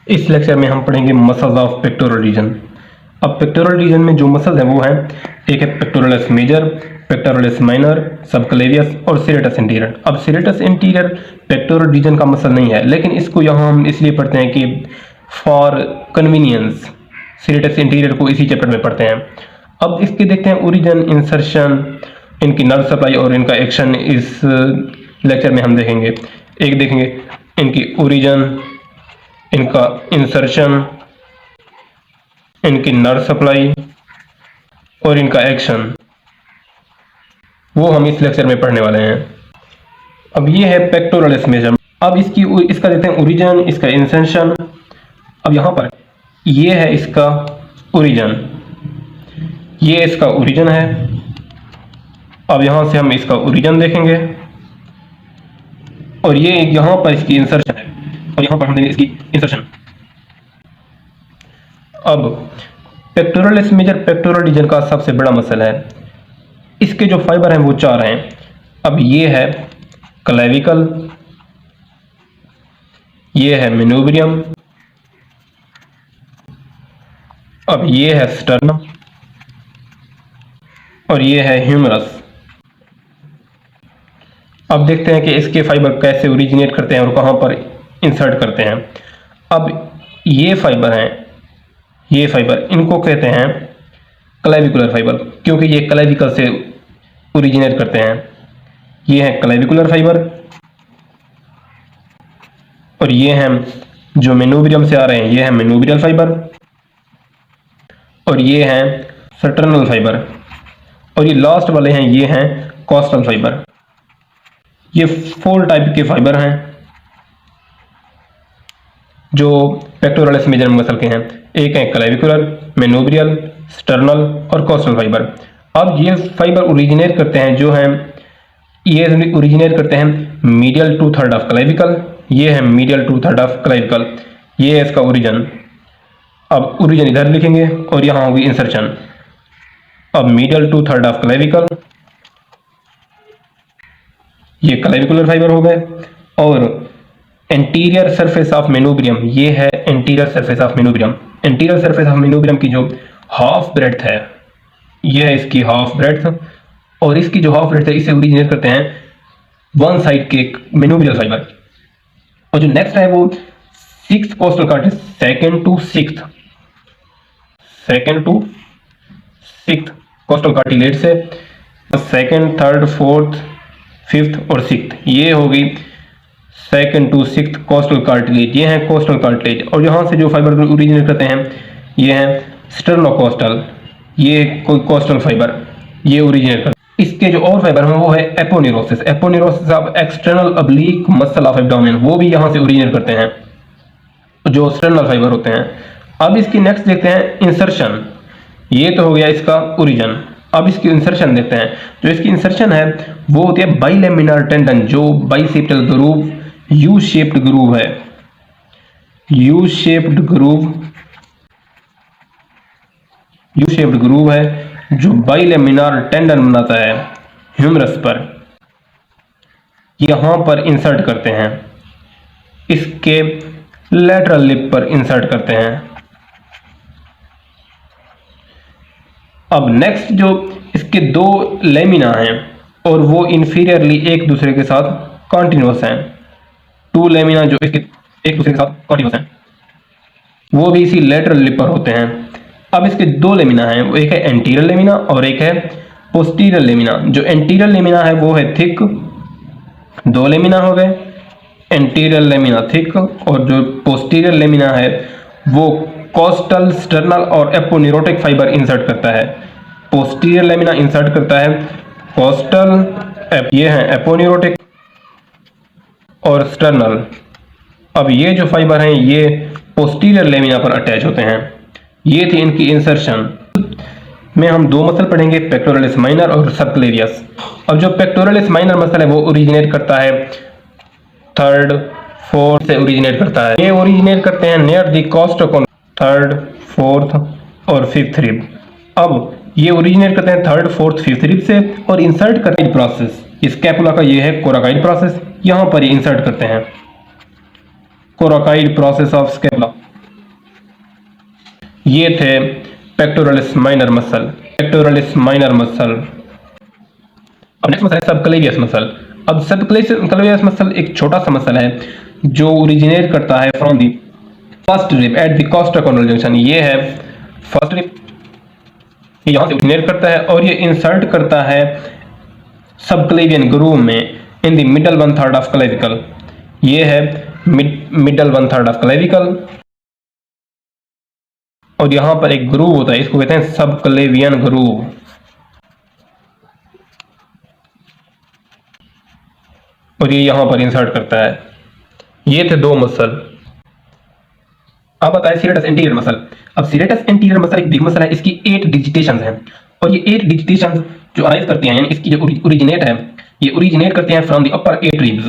इस लेक्चर में हम पढ़ेंगे मसल्स ऑफ पेक्टोरल रीजन। अब पेक्टोरल रीजन में जो मसल्स हैं वो हैं, एक है pectoralis major, pectoralis minor, subclavius और सीरेटस इंटीरियर। अब सीरेटस इंटीरियर पेक्टोरल रीजन का मसल नहीं है, लेकिन इसको यहाँ हम इसलिए पढ़ते हैं कि फॉर कन्वीनियंस सीरेटस इंटीरियर को इसी चैप्टर में पढ़ते हैं। अब इसके देखते हैं ओरिजिन, इंसर्शन, इनकी नर्व सप्लाई और इनका एक्शन इस लेक्चर में हम देखेंगे। एक देखेंगे इनकी ओरिजिन, इनका इंसर्शन, इनकी नर्व सप्लाई और इनका एक्शन, वो हम इस लेक्चर में पढ़ने वाले हैं। अब ये है पेक्टोरलिस मेजर। अब इसका देखते हैं ओरिजिन, इसका इंसर्शन। अब यहाँ पर ये है इसका ओरिजिन, ये इसका ओरिजिन है। अब यहाँ से हम इसका ओरिजिन देखेंगे और ये यहाँ पर इसकी इंसर्शन है और यहाँ पर हम देंगे इसकी इंसर्शन। अब पेक्टोरलिस मेजर पेक्टोरल रीजन का सबसे बड़ा मसल है। इसके जो फाइबर हैं वो 4 हैं। अब ये है क्लेविकल, ये है मेनोब्रियम, अब ये है स्टर्नम और ये है ह्यूमरस। अब देखते हैं कि इसके फाइबर कैसे ओरिजिनेट करते हैं और कहाँ पर इंसर्ट करते हैं। अब ये फाइबर हैं, ये फाइबर इनको कहते हैं क्लेविकुलर फाइबर, क्योंकि ये क्लेविकल से ओरिजिनेट करते हैं। ये है क्लेविकुलर फाइबर और ये हैं जो मेनोब्रियम से आ रहे हैं, ये है मेनोब्रियल फाइबर और ये हैं स्टर्नल फाइबर और ये लास्ट वाले हैं, ये हैं कॉस्टल फाइबर। ये 4 टाइप के फाइबर हैं जो पेक्टोरलिस मेजर मसल के हैं। एक है क्लेविकुलर, मेनोब्रियल, स्टर्नल और कॉस्टल फाइबर। अब ये फाइबर ओरिजिनेट करते हैं, जो हैं ये ओरिजिनेट करते हैं मीडियल 2/3 ऑफ क्लेविकल, ये है मीडियल 2/3 ऑफ क्लेविकल, ये है इसका ओरिजिन। अब ओरिजिन इधर लिखेंगे और यहाँ होगी इंसर्शन। अब मीडियल 2/3 ऑफ क्लेविकल, ये क्लेविकुलर फाइबर हो गए। और एंटीरियर सरफेस ऑफ मेनोब्रियम, ये है anterior surface of manubrium. Anterior surface of manubrium की जो हाफ ब्रेड्थ है, ये है इसकी हाफ ब्रेड्थ, और इसकी जो हाफ ब्रेड्थ है इसे ओरिजिनेट करते हैं वन साइड के मेनोब्रियल फाइबर। और जो नेक्स्ट है वो 6 costal cartilage, second to sixth costal cartilage से सेकंड, थर्ड, फोर्थ, फिफ्थ और सिक्स्थ, ये होगी second to sixth costal cartilage, ये है कोस्टल कार्टिलेज। और यहाँ से जो फाइबर ओरिजिनेट करते हैं ये है स्टर्नोकोस्टल, ये कोई कोस्टल फाइबर, ये ओरिजिनेट करते हैं। इसके जो और फाइबर हैं वो है aponeurosis. Aponeurosis of external oblique muscle of abdomen, वो भी यहाँ से ओरिजिनेट करते हैं, जो स्टर्नल फाइबर होते हैं। अब इसकी नेक्स्ट देखते हैं इंसर्शन। ये तो हो गया इसका ओरिजिन। अब इसकी इंसर्शन देखते हैं। जो इसकी इंसर्शन है वो होती है बाइलेमिनार टेंडन, जो bicipital groove, U shaped groove है, यू शेप्ड ग्रूव है जो बाइलेमिनार टेंडन बनाता है ह्यूमरस पर, यहां पर इंसर्ट करते हैं, इसके लेटरल लिप पर इंसर्ट करते हैं। अब नेक्स्ट जो इसके 2 लेमिना हैं और वो इंफीरियरली एक दूसरे के साथ कॉन्टिन्यूस हैं। 2 लेमिना जो इसके एक दूसरे के साथ कॉन्टिन्यूस हैं, वो भी इसी लेटरल लिप पर होते हैं। अब इसके 2 लेमिना हैं, वो एक है एंटीरियर लेमिना और एक है पोस्टीरियर लेमिना। जो एंटीरियर लेमिना है वो है थिक, 2 लेमिना हो गए, एंटीरियर लेमिना थिक, और जो पोस्टीरियर लेमिना है वो कोस्टल, स्टर्नल और एपोनेरोटिक फाइबर इंसर्ट करता है। पोस्टीरियर लेमिना इंसर्ट करता है कोस्टल, ये है एपोनेरोटिक और स्टर्नल। अब ये जो फाइबर हैं ये पोस्टीरियर लेमिना पर अटैच होते हैं। ये थी इनकी इंसर्शन। में हम 2 मसल पढ़ेंगे, पेक्टोरलिस माइनर और सबक्लेवियस। अब जो पेक्टोरलिस माइनर मसल है वो ओरिजिनेट करता है 3rd, 4th से ओरिजिनेट करता है। ये ओरिजिनेट करते हैं नियर द कोस्टोकोन, 3rd, 4th और 5th रिब। अब ये ओरिजिनेट करते हैं 3rd, 4th, 5th रिब से और इंसर्ट करते हैं प्रोसेस। स्कैपुला का ये है कोराकाइड प्रोसेस, यहाँ पर ये इंसर्ट करते हैं कोराकाइड प्रोसेस ऑफ स्कैपुला। ये थे pectoralis minor muscle, pectoralis minor muscle. अब नेक्स्ट मसल है सबक्लेवियस मसल। अब सबक्लेवियस मसल एक छोटा सा मसल है जो ओरिजिनेट करता है from the first rib at the costochondral junction. ये है फर्स्ट रिब, यहां से ओरिजिनेट करता है और ये इंसर्ट करता है सबक्लेवियन ग्रूव में in the middle 1/3 of clavicle. ये है मिडल 1/3 ऑफ क्लेविकल और यहां पर एक ग्रूव होता है, इसको कहते हैं सबक्लेवियन ग्रूव। और ये यहां पर इंसर्ट करता है। ये थे दो मसल। अब आता है सीरेटस एंटीरियर मसल। अब सीरेटस एंटीरियर मसल एक बिग मसल है, इसकी 8 डिजिटेशंस हैं और ये 8 डिजिटेशंस जो अराइज करती हैं, यानी इसकी जो ओरिजिनेट है, ये ओरिजिनेट करते हैं फ्रॉम द अपर 8 रिब्स।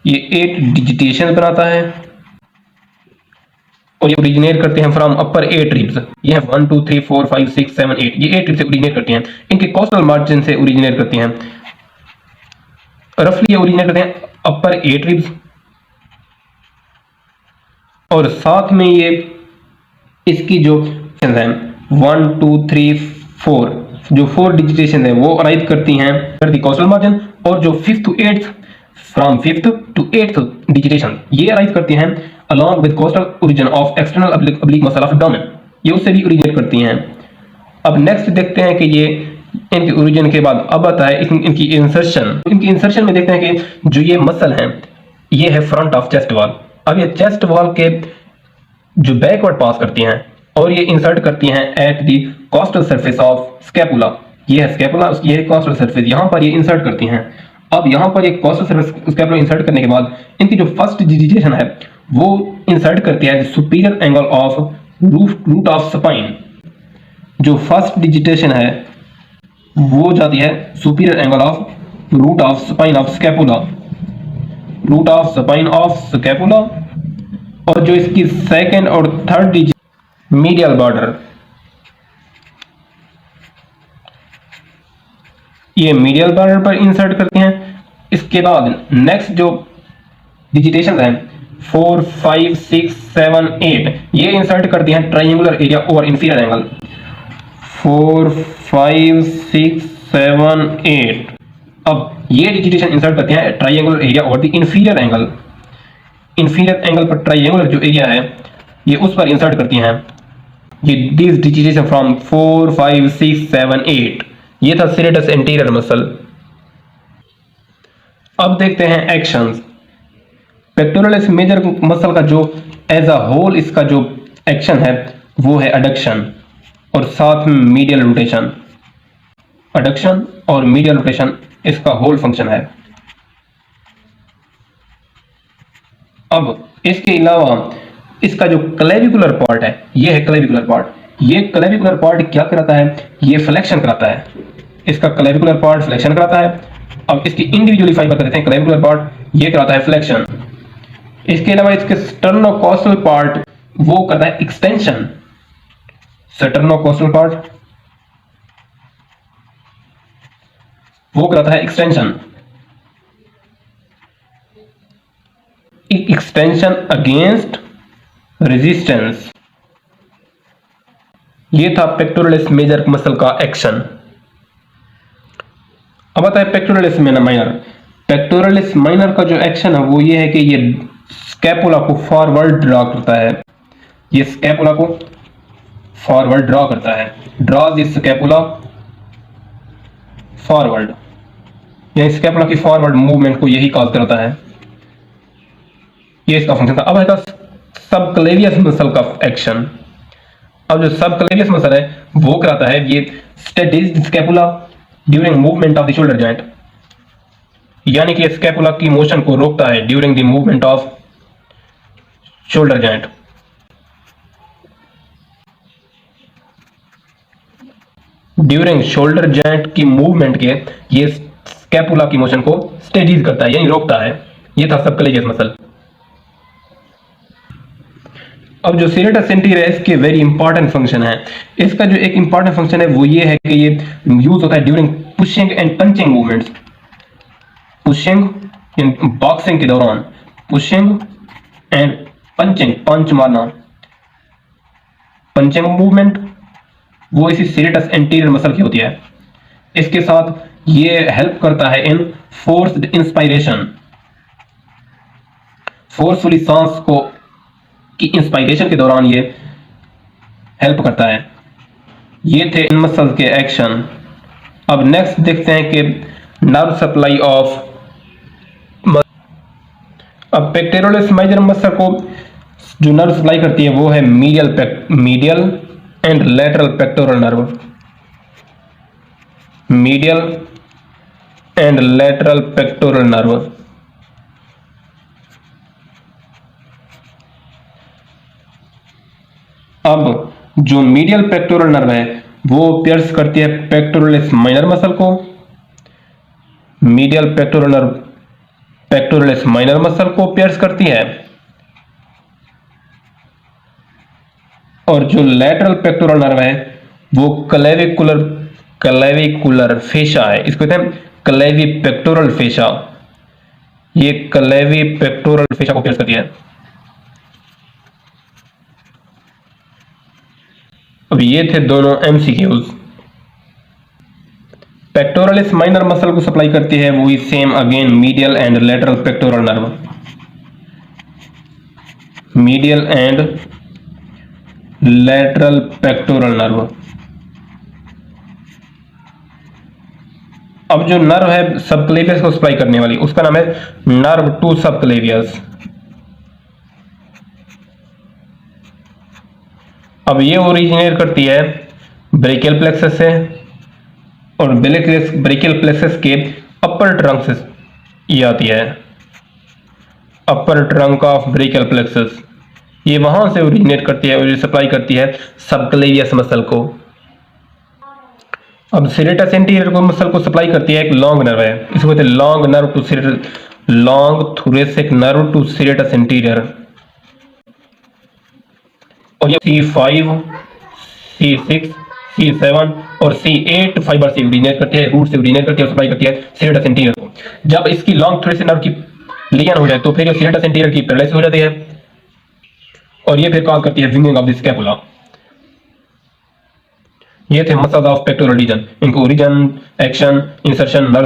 ये 8 डिजिटेशन बनाता है और ये ओरिजिनेट करते हैं फ्रॉम अपर 8 रिब्स। ये है 1 2 3 4 5 6 7 8, ये 8 रिब्स से ओरिजिनेट करती हैं। इनके कोस्टल मार्जिन से ओरिजिनेट करती हैं। रफली ये ओरिजिनेट करते हैं अपर 8 रिब्स और साथ में ये इसकी जो है 1 2 3 4 जो 4 डिजिटेशन है वो अराइव करती हैं द कोस्टल मार्जिन, और जो 5th to 8th from 5th to 8th digitation ये अराइव करती हैं along with coastal origin of external oblique muscle of abdomen, ये उससे भी ओरिजिनेट करती हैं। अब नेक्स्ट देखते हैं कि ये इनके ओरिजिन के बाद अब आता है इनकी इंसर्शन। इनकी इंसर्शन में देखते हैं कि जो ये मसल है ये है फ्रंट ऑफ चेस्ट वॉल। अब ये चेस्ट वॉल के जो बैकवर्ड पास करती हैं और ये इंसर्ट करती हैं at the costal surface of scapula. ये है स्कैपुला, उसकी ये कॉस्टल सरफेस, यहाँ पर ये इंसर्ट करती हैं। अब यहाँ पर एक कॉस्टल सरफेस स्कैपुला इंसर्ट करने के बाद इनकी जो फर्स्ट डिजिटेशन है वो इंसर्ट करती है superior angle of root of spine. जो फर्स्ट डिजिटेशन है वो जाती है superior angle of root of spine of scapula, root of spine of scapula. और जो इसकी सेकंड और थर्ड डिजिट मीडियल बॉर्डर, ये मीडियल बॉर्डर पर इंसर्ट करते हैं। इसके बाद नेक्स्ट जो डिजिटेशन है 4 5 6 7 8 ये इंसर्ट करती हैं triangular area over inferior angle. 4 5 6 7 8 अब ये डिजिटेशन इंसर्ट करते हैं triangular area over the inferior angle. Inferior angle पर ट्रायंगुलर जो एरिया है ये उस पर इंसर्ट करती हैं। ये दिस डिजिटेशन फ्रॉम 4 5 6 7 8, ये था सीरेटस एंटीरियर मसल। अब देखते हैं एक्शंस। पेक्टोरलिस मेजर मसल का जो एज अ होल इसका जो एक्शन है वो है एडक्शन और साथ में मीडियल रोटेशन। एडक्शन और मीडियल रोटेशन इसका होल फंक्शन है। अब इसके अलावा इसका जो क्लेविकुलर पार्ट है ये है क्लेविकुलर पार्ट। ये क्लेविकुलर पार्ट क्या कराता है, ये फ्लेक्शन कराता है। इसका क्लेविकुलर पार्ट फ्लेक्शन कराता है। अब इसकी इंडिविजुअली फाइबर करते हैं। क्लेविकुलर पार्ट ये कराता है फ्लेक्शन। इसके अलावा इसके स्टर्नोकोस्टल पार्ट वो करता है एक्सटेंशन। स्टर्नोकोस्टल पार्ट वो कराता है एक्सटेंशन। Extension against resistance. ये था पेक्टोरलिस मेजर मसल का एक्शन। अब आता है पेक्टोरलिस माइनर। पेक्टोरलिस माइनर का जो एक्शन है वो ये है कि ये स्कैपुला को फॉरवर्ड ड्रॉ करता है। ये स्कैपुला को फॉरवर्ड ड्रॉ करता है। ड्रॉ दिस स्कैपुला फॉरवर्ड, यानी स्कैपुला की फॉरवर्ड मूवमेंट को यही कॉज करता है। ये इसका फंक्शन था। अब है सबक्लेवियस मसल का एक्शन। अब जो सबक्लेवियस मसल है वो कराता है ये steadies scapula during movement of the shoulder joint, यानी कि स्कैपुला की मोशन को रोकता है during the movement of shoulder joint. During shoulder joint की मूवमेंट के ये स्कैपुला की मोशन को स्टेडीज करता है यानी रोकता है। ये था सबक्लेवियस मसल। अब जो सीरेटस एंटीरियर है इसके वेरी इंपॉर्टेंट फंक्शन है। इसका जो एक इंपॉर्टेंट फंक्शन है वो ये है कि ये यूज होता है during pushing and punching movements. Pushing boxing के दौरान, पुशिंग एंड पंचिंग पंच मारना, पंचिंग मूवमेंट वो इसी सीरेटस एंटीरियर मसल की होती है। इसके साथ ये हेल्प करता है इन फोर्स्ड इंस्पायरेशन, फोर्सफुली सांस को की इंस्पायरेशन के दौरान ये हेल्प करता है। ये थे इन मसल के एक्शन। अब नेक्स्ट देखते हैं कि नर्व सप्लाई ऑफ, अब पेक्टोरलिस मेजर मसल को जो नर्व सप्लाई करती है वो है medial and lateral pectoral nerve, medial and lateral pectoral nerve. अब जो मीडियल पेक्टोरल नर्व है वो पियर्स करती है पेक्टोरलिस माइनर मसल को, medial pectoral nerve pectoralis minor muscle को पियर्स करती है, और जो लेटरल पेक्टोरल नर्व है वो क्लेविकुलर फेशा है, इसको कहते हैं क्लेवी पेक्टोरल फेशा, ये क्लेवी पेक्टोरल फेशा को पियर्स करती है। अब ये थे दोनों एमसीक्यूज। पेक्टोरलिस माइनर मसल को सप्लाई करती है वही same again medial and lateral pectoral nerve, medial and lateral pectoral nerve. अब जो नर्व है सबक्लेवियस को सप्लाई करने वाली उसका नाम है नर्व टू सबक्लेवियस। अब ये ओरिजिनेट करती है ब्रेकियल प्लेक्सस से, और ब्रेकियल प्लेक्सस के अपर ट्रंक से ये आती है, अपर ट्रंक ऑफ ब्रेकियल प्लेक्सस, ये वहां से ओरिजिनेट करती है और ये सप्लाई करती है सबक्लेवियस मसल को। अब सीरेटस एंटीरियर को मसल को सप्लाई करती है एक लॉन्ग नर्व है, इसको कहते हैं long nerve to long thoracic nerve to serratus anterior, और ये C5, C6, C7 और C8 फाइबर से ओरिजिनेट करती है, रूट से ओरिजिनेट करती है और सप्लाई करती है सीरेटस एंटीरियर को। जब इसकी लॉन्ग थोरेसिक नर्व की लिगन हो जाए तो फिर सीरेटस एंटीरियर की पैरालाइसिस हो जाती है, और ये फिर कॉल करती है विंगिंग ऑफ द स्कैपुला। ये थे मसल्स ऑफ पेक्टोरल रीजन, इनको ओरिजिन, एक्शन, इंसर्शन, नर्व